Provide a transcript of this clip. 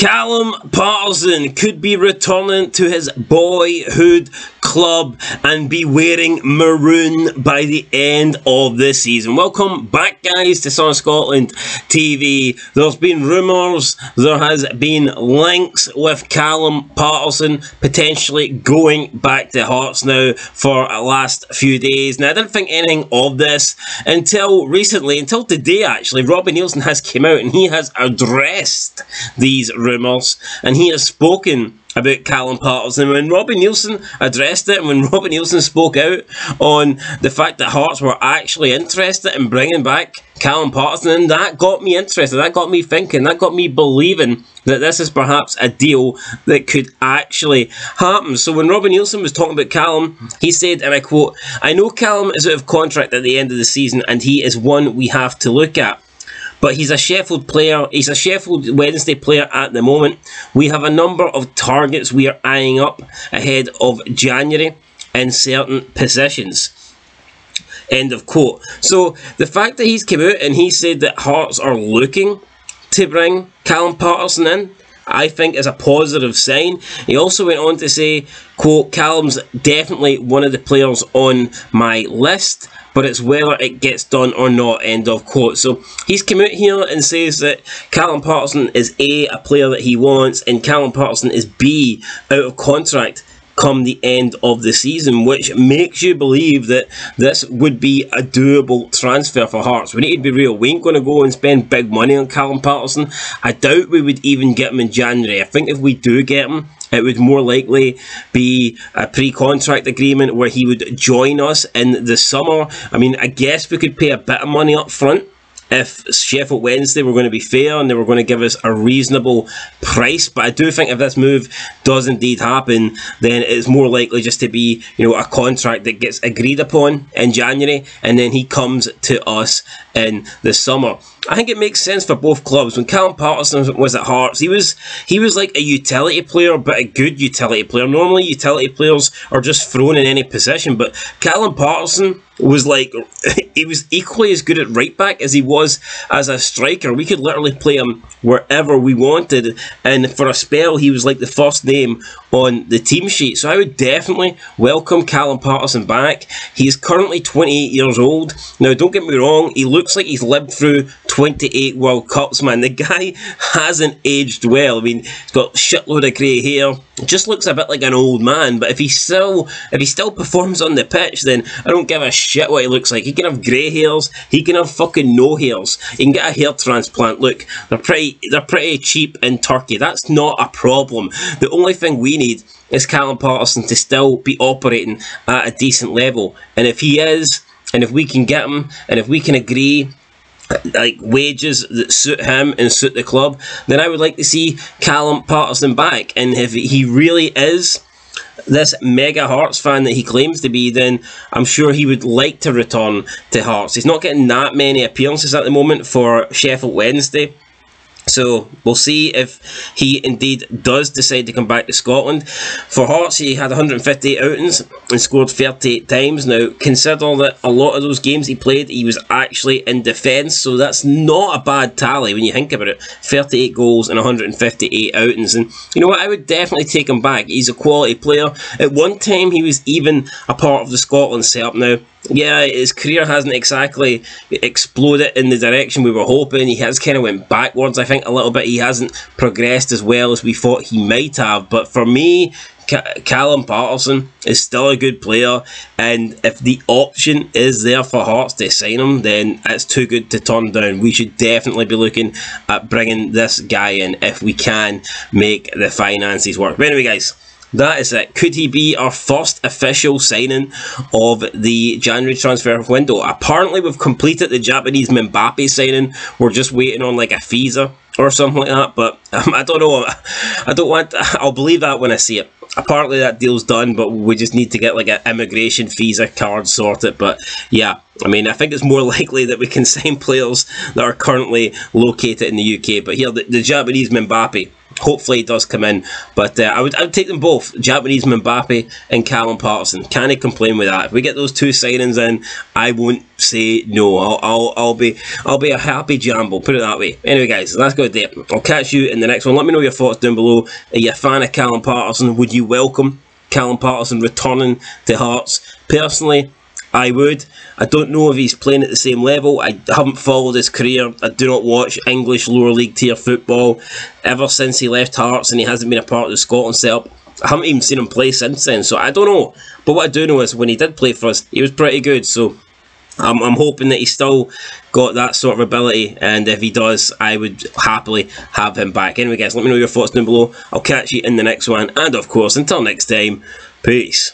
Callum Paterson could be returning to his boyhood club and be wearing maroon by the end of this season. Welcome back, guys, to Sun Scotland TV. There's been rumours, there has been links with Callum Paterson potentially going back to Hearts now for the last few days. Now, I didn't think anything of this until recently, until today actually. Robbie Neilson has come out and he has addressed these rumours and he has spoken about Callum Paterson. When Robbie Neilson addressed it, and when Robbie Neilson spoke out on the fact that Hearts were actually interested in bringing back Callum Paterson, that got me interested, that got me thinking, that got me believing that this is perhaps a deal that could actually happen. So when Robbie Neilson was talking about Callum, he said, and I quote, "I know Callum is out of contract at the end of the season and he is one we have to look at. But he's a Sheffield player, he's a Sheffield Wednesday player at the moment. We have a number of targets we are eyeing up ahead of January in certain positions." End of quote. So the fact that he's come out and he said that Hearts are looking to bring Callum Paterson in, I think is a positive sign. He also went on to say, quote, "Callum's definitely one of the players on my list, but it's whether it gets done or not," end of quote. So he's come out here and says that Callum Paterson is A, a player that he wants, and Callum Paterson is B, out of contract come the end of the season, which makes you believe that this would be a doable transfer for Hearts. We need to be real. We ain't going to go and spend big money on Callum Paterson. I doubt we would even get him in January. I think if we do get him, it would more likely be a pre-contract agreement where he would join us in the summer. I mean, I guess we could pay a bit of money up front if Sheffield Wednesday were going to be fair and they were going to give us a reasonable price. But I do think if this move does indeed happen, then it's more likely just to be, you know, a contract that gets agreed upon in January and then he comes to us in the summer. I think it makes sense for both clubs. When Callum Paterson was at Hearts, he was like a utility player, but a good utility player. Normally utility players are just thrown in any position, but Callum Paterson was like, he was equally as good at right back as he was as a striker. We could literally play him wherever we wanted, and for a spell he was like the first name on the team sheet. So I would definitely welcome Callum Paterson back. He is currently 28 years old. Now, don't get me wrong, he looks like he's lived through 28 World Cups, man. The guy hasn't aged well. I mean, he's got a shitload of grey hair. Just looks a bit like an old man, but if he still performs on the pitch, then I don't give a shit what he looks like. He can have grey hairs, he can have fucking no hairs. He can get a hair transplant. Look, they're pretty cheap in Turkey. That's not a problem. The only thing we need is Callum Paterson to still be operating at a decent level. And if he is, and if we can get him, and if we can agree like wages that suit him and suit the club, then I would like to see Callum Paterson back. And if he really is this mega Hearts fan that he claims to be, then I'm sure he would like to return to Hearts. He's not getting that many appearances at the moment for Sheffield Wednesday, so we'll see if he indeed does decide to come back to Scotland. For Hearts, he had 158 outings and scored 38 times. Now, consider that a lot of those games he played, he was actually in defence, so that's not a bad tally when you think about it. 38 goals and 158 outings. And you know what? I would definitely take him back. He's a quality player. At one time, he was even a part of the Scotland setup. Now, yeah, his career hasn't exactly exploded in the direction we were hoping. He has kind of went backwards, I think, a little bit. He hasn't progressed as well as we thought he might have. But for me, Callum Paterson is still a good player, and if the option is there for Hearts to sign him, then it's too good to turn down. We should definitely be looking at bringing this guy in if we can make the finances work. But anyway, guys, that is it. Could he be our first official signing of the January transfer window? Apparently, we've completed the Japanese Mbappe signing. We're just waiting on like a visa or something like that. But I don't know. I'll believe that when I see it. Apparently, that deal's done, but we just need to get like an immigration visa card sorted. But yeah, I mean, I think it's more likely that we can sign players that are currently located in the UK. But here, the Japanese Mbappe, hopefully he does come in. But I would take them both, Japanese Mbappe and Callum Paterson. Can't complain with that. If we get those two signings in, I won't say no. I'll be a happy jamble, put it that way. Anyway guys, that's good there. I'll catch you in the next one. Let me know your thoughts down below. Are you a fan of Callum Paterson? Would you welcome Callum Paterson returning to Hearts? Personally, I would. I don't know if he's playing at the same level. I haven't followed his career. I do not watch English lower league tier football ever since he left Hearts, and he hasn't been a part of the Scotland setup. I haven't even seen him play since then, so I don't know. But what I do know is when he did play for us, he was pretty good. So I'm hoping that he's still got that sort of ability, and if he does, I would happily have him back. Anyway guys, let me know your thoughts down below. I'll catch you in the next one, and of course, until next time, peace.